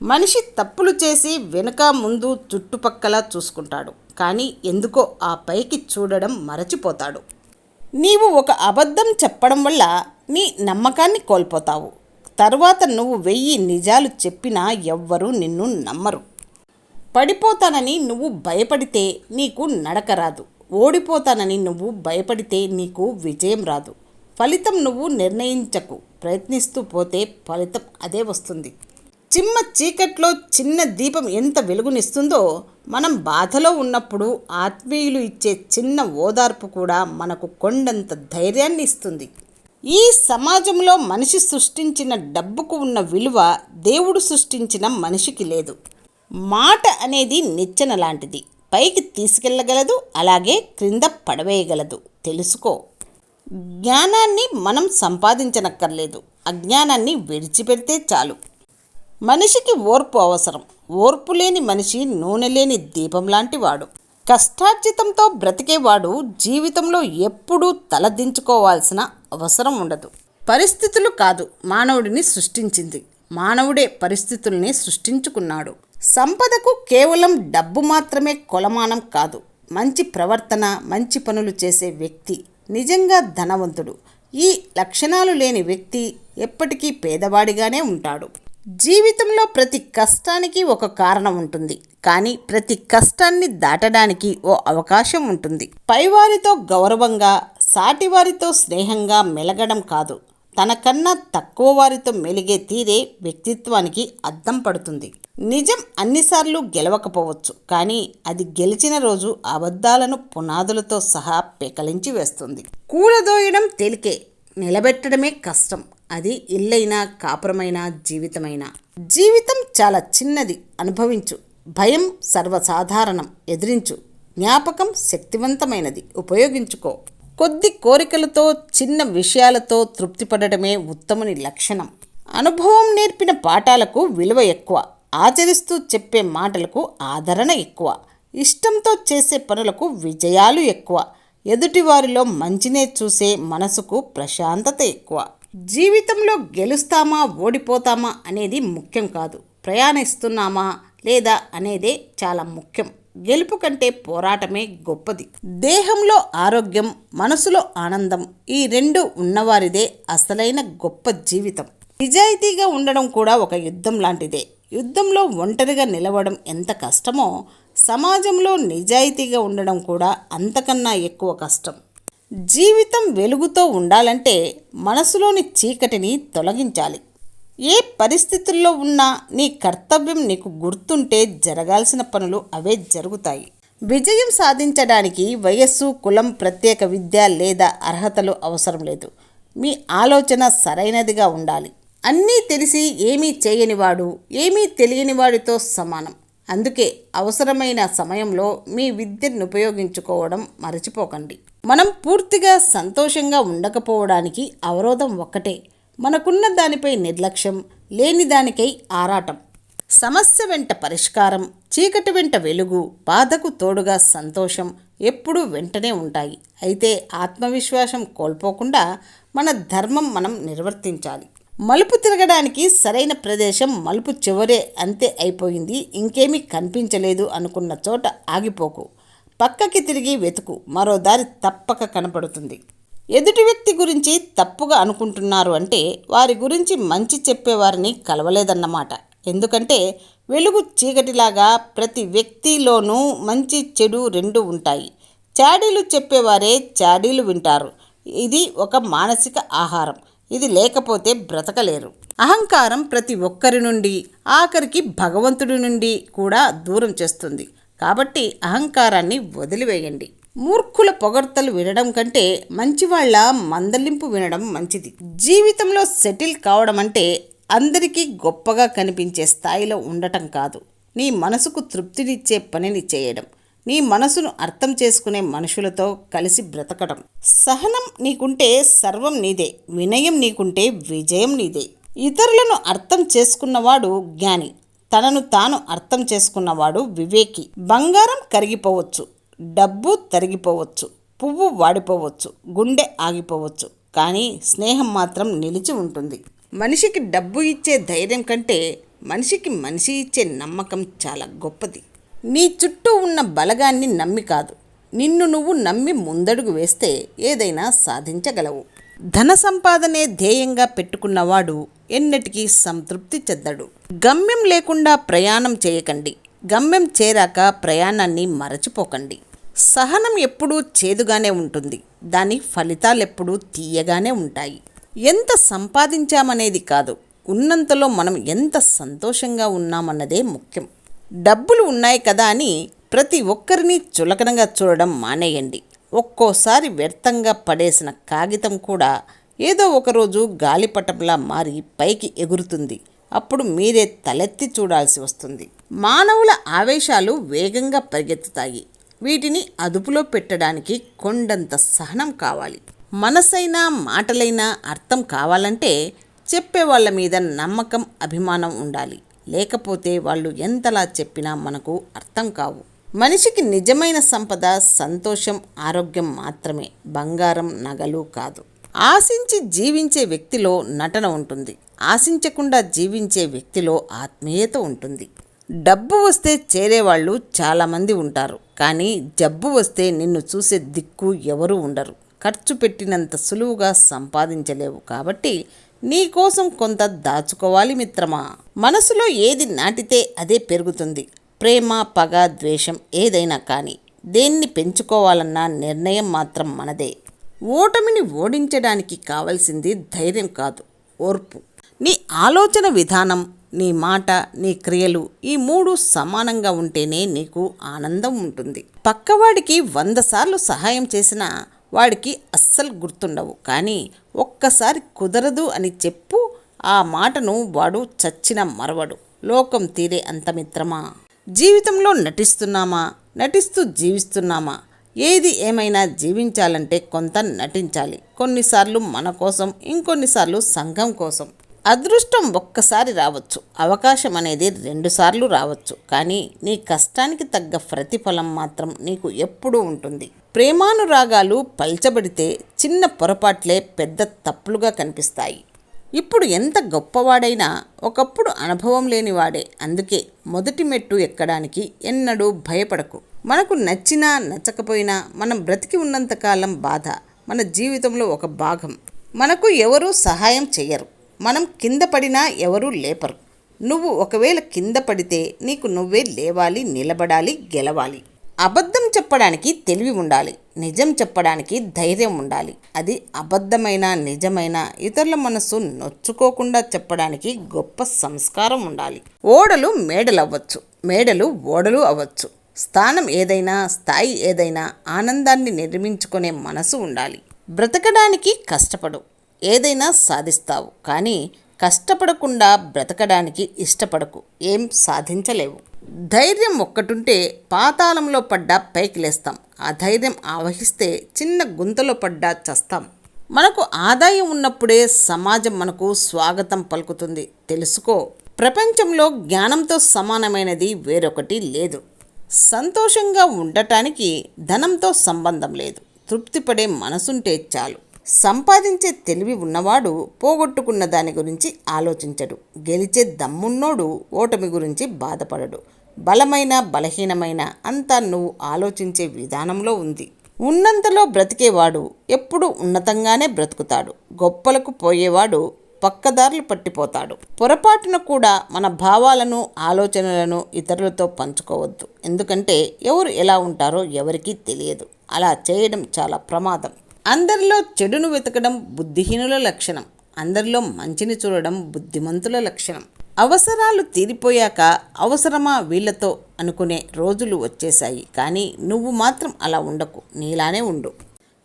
మనిషి తప్పులు చేసి వెనుక ముందు చుట్టుపక్కల చూసుకుంటాడు, కానీ ఎందుకో ఆ పైకి చూడడం మరచిపోతాడు. నీవు ఒక అబద్ధం చెప్పడం వల్ల నీ నమ్మకాన్ని కోల్పోతావు. తర్వాత నువ్వు 1000 నిజాలు చెప్పినా ఎవ్వరూ నిన్ను నమ్మరు. పడిపోతానని నువ్వు భయపడితే నీకు నడక రాదు. ఓడిపోతానని నువ్వు భయపడితే నీకు విజయం రాదు. ఫలితం నువ్వు నిర్ణయించకు, ప్రయత్నిస్తూ పోతే ఫలితం అదే వస్తుంది. చిమ్మ చీకట్లో చిన్న దీపం ఎంత వెలుగునిస్తుందో, మనం బాధలో ఉన్నప్పుడు ఆత్మీయులు ఇచ్చే చిన్న ఓదార్పు కూడా మనకు కొండంత ధైర్యాన్ని ఇస్తుంది. ఈ సమాజంలో మనిషి సృష్టించిన డబ్బుకు ఉన్న విలువ దేవుడు సృష్టించిన మనిషికి లేదు. మాట అనేది నిచ్చెన లాంటిది, పైకి తీసుకెళ్ళగలదు, అలాగే క్రింద పడవేయగలదు. తెలుసుకో. జ్ఞానాన్ని మనం సంపాదించనక్కర్లేదు, అజ్ఞానాన్ని విడిచిపెడితే చాలు. మనిషికి ఓర్పు అవసరం. ఓర్పు లేని మనిషి నూనె లేని దీపం లాంటి వాడు. కష్టార్జితంతో బ్రతికేవాడు జీవితంలో ఎప్పుడూ తలదించుకోవాల్సిన అవసరం ఉండదు. పరిస్థితులు కాదు మానవుడిని సృష్టించింది, మానవుడే పరిస్థితుల్ని సృష్టించుకున్నాడు. సంపదకు కేవలం డబ్బు మాత్రమే కొలమానం కాదు. మంచి ప్రవర్తన, మంచి పనులు చేసే వ్యక్తి నిజంగా ధనవంతుడు. ఈ లక్షణాలు లేని వ్యక్తి ఎప్పటికీ పేదవాడిగానే ఉంటాడు. జీవితంలో ప్రతి కష్టానికి ఒక కారణం ఉంటుంది, కానీ ప్రతి కష్టాన్ని దాటడానికి ఓ అవకాశం ఉంటుంది. పైవారితో గౌరవంగా, సాటివారితో స్నేహంగా మెలగడం కాదు, తనకన్నా తక్కువ వారితో మెలిగే తీరే వ్యక్తిత్వానికి అద్దం పడుతుంది. నిజం అన్నిసార్లు గెలవకపోవచ్చు, కానీ అది గెలిచిన రోజు అబద్ధాలను పునాదులతో సహా పెకలించి వేస్తుంది. కూలదోయడం తేలికే, నిలబెట్టడమే కష్టం. అది ఇల్లైనా, కాపురమైనా, జీవితమైనా. జీవితం చాలా చిన్నది, అనుభవించు. భయం సర్వసాధారణం, ఎదిరించు. జ్ఞాపకం శక్తివంతమైనది, ఉపయోగించుకో. కొద్ది కోరికలతో, చిన్న విషయాలతో తృప్తిపడటమే ఉత్తముని లక్షణం. అనుభవం నేర్పిన పాఠాలకు విలువ ఎక్కువ, ఆచరిస్తూ చెప్పే మాటలకు ఆదరణ ఎక్కువ. ఇష్టంతో చేసే పనులకు విజయాలు ఎక్కువ. ఎదుటివారిలో మంచినే చూసే మనసుకు ప్రశాంతత ఎక్కువ. జీవితంలో గెలుస్తామా ఓడిపోతామా అనేది ముఖ్యం కాదు, ప్రయాణిస్తున్నామా లేదా అనేదే చాలా ముఖ్యం. గెలుపు కంటే పోరాటమే గొప్పది. దేహంలో ఆరోగ్యం, మనసులో ఆనందం, ఈ రెండు ఉన్నవారిదే అసలైన గొప్ప జీవితం. నిజాయితీగా ఉండడం కూడా ఒక యుద్ధం లాంటిదే. యుద్ధంలో ఒంటరిగా నిలవడం ఎంత కష్టమో, సమాజంలో నిజాయితీగా ఉండడం కూడా అంతకన్నా ఎక్కువ కష్టం. జీవితం వెలుగుతో ఉండాలంటే మనసులోని చీకటిని తొలగించాలి. ఏ పరిస్థితుల్లో ఉన్నా నీ కర్తవ్యం నీకు గుర్తుంటే జరగాల్సిన పనులు అవే జరుగుతాయి. విజయం సాధించడానికి వయస్సు, కులం, ప్రత్యేక విద్య లేదా అర్హతలు అవసరం లేదు. మీ ఆలోచన సరైనదిగా ఉండాలి. అన్నీ తెలిసి ఏమీ చేయనివాడు ఏమీ తెలియనివాడితో సమానం. అందుకే అవసరమైన సమయంలో మీ విద్యను ఉపయోగించుకోవడం మరచిపోకండి. మనం పూర్తిగా సంతోషంగా ఉండకపోవడానికి అవరోధం ఒక్కటే, మనకున్న దానిపై నిర్లక్ష్యం, లేని దానికై ఆరాటం. సమస్య వెంట పరిష్కారం, చీకటి వెంట వెలుగు, బాధకు తోడుగా సంతోషం ఎప్పుడూ వెంటనే ఉంటాయి. అయితే ఆత్మవిశ్వాసం కోల్పోకుండా మన ధర్మం మనం నిర్వర్తించాలి. మలుపు తిరగడానికి సరైన ప్రదేశం మలుపు చివరే, అంతే, అయిపోయింది, ఇంకేమీ కనిపించలేదు అనుకున్న చోట ఆగిపోకు. పక్కకి తిరిగి వెతుకు, మరో దారి తప్పక కనపడుతుంది. ఎదుటి వ్యక్తి గురించి తప్పుగా అనుకుంటున్నారు అంటే వారి గురించి మంచి చెప్పేవారిని కలవలేదన్నమాట. ఎందుకంటే వెలుగు చీకటిలాగా ప్రతి వ్యక్తిలోనూ మంచి చెడు రెండు ఉంటాయి. చాడీలు చెప్పేవారే చాడీలు వింటారు. ఇది ఒక మానసిక ఆహారం. ఇది లేకపోతే బ్రతకలేరు. అహంకారం ప్రతి ఒక్కరి నుండి, ఆఖరికి భగవంతుడి నుండి కూడా దూరం చేస్తుంది. కాబట్టి అహంకారాన్ని వదిలివేయండి. మూర్ఖుల పొగడ్తలు వినడం కంటే మంచివాళ్ల మందలింపు వినడం మంచిది. జీవితంలో సెటిల్ కావడం అంటే అందరికీ గొప్పగా కనిపించే స్థాయిలో ఉండటం కాదు, నీ మనసుకు తృప్తినిచ్చే పనిని చేయడం, నీ మనసును అర్థం చేసుకునే మనుషులతో కలిసి బ్రతకడం. సహనం నీకుంటే సర్వం నీదే, వినయం నీకుంటే విజయం నీదే. ఇతరులను అర్థం చేసుకున్నవాడు జ్ఞాని, తనను తాను అర్థం చేసుకున్నవాడు వివేకి. బంగారం కరిగిపోవచ్చు, డబ్బు తరిగిపోవచ్చు, పువ్వు వాడిపోవచ్చు, గుండె ఆగిపోవచ్చు, కానీ స్నేహం మాత్రం నిలిచి ఉంటుంది. మనిషికి డబ్బు ఇచ్చే ధైర్యం కంటే మనిషికి మనిషి ఇచ్చే నమ్మకం చాలా గొప్పది. నీ చుట్టూ ఉన్న బలగాన్ని నమ్మి కాదు, నిన్ను నువ్వు నమ్మి ముందడుగు వేస్తే ఏదైనా సాధించగలవు. ధన సంపాదనే ధ్యేయంగా పెట్టుకున్నవాడు ఎన్నటికీ సంతృప్తి చెందడు. గమ్యం లేకుండా ప్రయాణం చేయకండి, గమ్యం చేరాక ప్రయాణాన్ని మరచిపోకండి. సహనం ఎప్పుడూ చేదుగానే ఉంటుంది, దాని ఫలితాలెప్పుడూ తీయగానే ఉంటాయి. ఎంత సంపాదించామనేది కాదు, ఉన్నంతలో మనం ఎంత సంతోషంగా ఉన్నామన్నదే ముఖ్యం. డబ్బులు ఉన్నాయి కదా అని ప్రతి ఒక్కరిని చులకనగా చూడడం మానేయండి. ఒక్కోసారి వ్యర్థంగా పడేసిన కాగితం కూడా ఏదో ఒకరోజు గాలిపటంలా మారి పైకి ఎగురుతుంది. అప్పుడు మీరే తలెత్తి చూడాల్సి వస్తుంది. మానవుల ఆవేశాలు వేగంగా పరిగెత్తుతాయి. వీటిని అదుపులో పెట్టడానికి కొండంత సహనం కావాలి. మనసైనా మాటలైనా అర్థం కావాలంటే చెప్పేవాళ్ళ మీద నమ్మకం, అభిమానం ఉండాలి. లేకపోతే వాళ్ళు ఎంతలా చెప్పినా మనకు అర్థం కావు. మనిషికి నిజమైన సంపద సంతోషం, ఆరోగ్యం మాత్రమే, బంగారం, నగలు కాదు. ఆశించి జీవించే వ్యక్తిలో నటన ఉంటుంది, ఆశించకుండా జీవించే వ్యక్తిలో ఆత్మీయత ఉంటుంది. డబ్బు వస్తే చేరేవాళ్ళు చాలామంది ఉంటారు, కానీ జబ్బు వస్తే నిన్ను చూసే దిక్కు ఎవరూ ఉండరు. ఖర్చు పెట్టినంత సులువుగా సంపాదించలేవు, కాబట్టి నీకోసం కొంత దాచుకోవాలి మిత్రమా. మనసులో ఏది నాటితే అదే పెరుగుతుంది. ప్రేమ, పగ, ద్వేషం ఏదైనా కానీ దేన్ని పెంచుకోవాలన్న నిర్ణయం మాత్రం మనదే. ఓటమిని ఓడించడానికి కావలసింది ధైర్యం కాదు, ఓర్పు. నీ ఆలోచన విధానం, నీ మాట, నీ క్రియలు ఈ మూడు సమానంగా ఉంటేనే నీకు ఆనందం ఉంటుంది. పక్కవాడికి 100 సార్లు సహాయం చేసినా వాడికి అస్సలు గుర్తుండవు, కానీ ఒక్కసారి కుదరదు అని చెప్పు, ఆ మాటను వాడు చచ్చిన మరవడు. లోకం తీరే అంత మిత్రమా. జీవితంలో నటిస్తున్నామా, నటిస్తూ జీవిస్తున్నామా? ఏది ఏమైనా జీవించాలంటే కొంత నటించాలి. కొన్నిసార్లు మన కోసం, ఇంకొన్నిసార్లు సంఘం కోసం. అదృష్టం ఒక్కసారి రావచ్చు, అవకాశం అనేది 2 సార్లు రావచ్చు, కానీ నీ కష్టానికి తగ్గ ప్రతిఫలం మాత్రం నీకు ఎప్పుడూ ఉంటుంది. ప్రేమానురాగాలు పల్చబడితే చిన్న పొరపాట్లే పెద్ద తప్పులుగా కనిపిస్తాయి. ఇప్పుడు ఎంత గొప్పవాడైనా ఒకప్పుడు అనుభవం లేనివాడే. అందుకే మొదటి మెట్టు ఎక్కడానికి ఎన్నడూ భయపడకు. మనకు నచ్చినా నచ్చకపోయినా మనం బ్రతికి ఉన్నంతకాలం బాధ మన జీవితంలో ఒక భాగం. మనకు ఎవరూ సహాయం చెయ్యరు, మనం కింద పడినా ఎవరూ లేపరు. నువ్వు ఒకవేళ కింద పడితే నీకు నువ్వే లేవాలి, నిలబడాలి, గెలవాలి. అబద్ధం చెప్పడానికి తెలివి ఉండాలి, నిజం చెప్పడానికి ధైర్యం ఉండాలి. అది అబద్ధమైన నిజమైన ఇతరుల మనసు నొచ్చుకోకుండా చెప్పడానికి గొప్ప సంస్కారం ఉండాలి. ఓడలు మేడలవ్వచ్చు, మేడలు ఓడలు అవ్వచ్చు. స్థానం ఏదైనా, స్థాయి ఏదైనా ఆనందాన్ని నిర్మించుకునే మనసు ఉండాలి. బ్రతకడానికి కష్టపడు, ఏదైనా సాధిస్తావు. కానీ కష్టపడకుండా బ్రతకడానికి ఇష్టపడకు, ఏం సాధించలేవు. ధైర్యం ఒక్కటుంటే పాతాళంలో పడ్డా పైకి లేస్తాం. ఆ ధైర్యం ఆవహిస్తే చిన్న గుంతలో పడ్డా చస్తాం. మనకు ఆదాయం ఉన్నప్పుడే సమాజం మనకు స్వాగతం పలుకుతుంది. తెలుసుకో, ప్రపంచంలో జ్ఞానంతో సమానమైనది వేరొకటి లేదు. సంతోషంగా ఉండటానికి ధనంతో సంబంధం లేదు, తృప్తిపడే మనసుంటే చాలు. సంపాదించే తెలివి ఉన్నవాడు పోగొట్టుకున్న దాని గురించి ఆలోచించడు. గెలిచే దమ్మున్నోడు ఓటమి గురించి బాధపడడు. బలమైన బలహీనమైన అంతా నువ్వు ఆలోచించే విధానంలో ఉంది. ఉన్నంతలో బ్రతికేవాడు ఎప్పుడూ ఉన్నతంగానే బ్రతుకుతాడు. గొప్పలకు పోయేవాడు పక్కదారులు పట్టిపోతాడు. పొరపాటున కూడా మన భావాలను, ఆలోచనలను ఇతరులతో పంచుకోవద్దు. ఎందుకంటే ఎవరు ఎలా ఉంటారో ఎవరికీ తెలియదు. అలా చేయడం చాలా ప్రమాదం. అందరిలో చెడును వెతకడం బుద్ధిహీనుల లక్షణం, అందరిలో మంచిని చూడడం బుద్ధిమంతుల లక్షణం. అవసరాలు తీరిపోయాక అవసరమా వీళ్ళతో అనుకునే రోజులు వచ్చేశాయి. కానీ నువ్వు మాత్రం అలా ఉండకు, నీలానే ఉండు.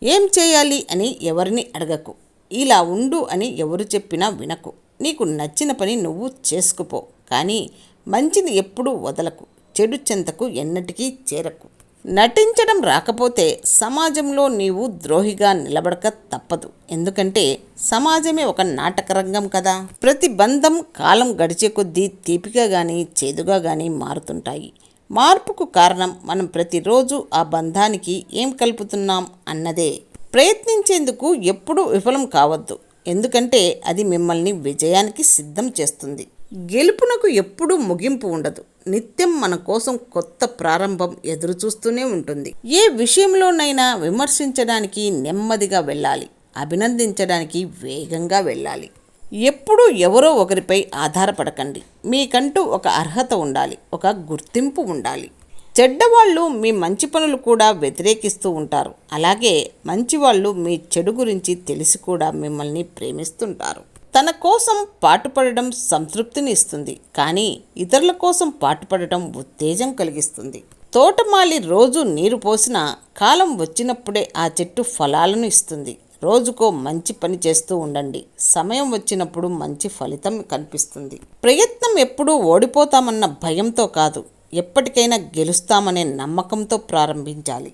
ఏం చేయాలి అని ఎవరిని అడగకు, ఇలా ఉండు అని ఎవరు చెప్పినా వినకు. నీకు నచ్చిన పని నువ్వు చేసుకుపో, కానీ మంచిని ఎప్పుడూ వదలకు. చెడు చెంతకు ఎన్నటికీ చేరకు. నటించడం రాకపోతే సమాజంలో నీవు ద్రోహిగా నిలబడక తప్పదు. ఎందుకంటే సమాజమే ఒక నాటకరంగం కదా. ప్రతి బంధం కాలం గడిచే కొద్దీ తీపిగా కానీ చేదుగా కానీ మారుతుంటాయి. మార్పుకు కారణం మనం ప్రతిరోజు ఆ బంధానికి ఏం కలుపుతున్నాం అన్నదే. ప్రయత్నించేందుకు ఎప్పుడూ విఫలం కావద్దు, ఎందుకంటే అది మిమ్మల్ని విజయానికి సిద్ధం చేస్తుంది. గెలుపునకు ఎప్పుడూ ముగింపు ఉండదు. నిత్యం మన కోసం కొత్త ప్రారంభం ఎదురుచూస్తూనే ఉంటుంది. ఏ విషయంలోనైనా విమర్శించడానికి నెమ్మదిగా వెళ్ళాలి, అభినందించడానికి వేగంగా వెళ్ళాలి. ఎప్పుడూ ఎవరో ఒకరిపై ఆధారపడకండి. మీకంటూ ఒక అర్హత ఉండాలి, ఒక గుర్తింపు ఉండాలి. చెడ్డవాళ్ళు మీ మంచి పనులు కూడా వ్యతిరేకిస్తూ ఉంటారు. అలాగే మంచివాళ్ళు మీ చెడు గురించి తెలిసి కూడా మిమ్మల్ని ప్రేమిస్తుంటారు. తన కోసం పాటుపడడం సంతృప్తిని ఇస్తుంది, కానీ ఇతరుల కోసం పాటుపడటం ఉత్తేజం కలిగిస్తుంది. తోటమాలి రోజు నీరు పోసినా కాలం వచ్చినప్పుడే ఆ చెట్టు ఫలాలను ఇస్తుంది. రోజుకో మంచి పని చేస్తూ ఉండండి. సమయం వచ్చినప్పుడు మంచి ఫలితం కనిపిస్తుంది. ప్రయత్నం ఎప్పుడూ ఓడిపోతామన్న భయంతో కాదు, ఎప్పటికైనా గెలుస్తామనే నమ్మకంతో ప్రారంభించాలి.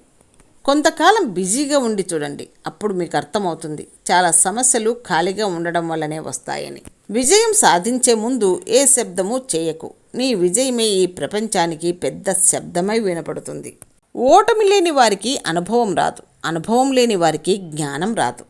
కొంతకాలం బిజీగా ఉండి చూడండి, అప్పుడు మీకు అర్థమవుతుంది చాలా సమస్యలు ఖాళీగా ఉండడం వల్లనే వస్తాయని. విజయం సాధించే ముందు ఏ శబ్దము చేయకు. నీ విజయమే ఈ ప్రపంచానికి పెద్ద శబ్దమై వినపడుతుంది. ఓటమి లేని వారికి అనుభవం రాదు, అనుభవం లేని వారికి జ్ఞానం రాదు.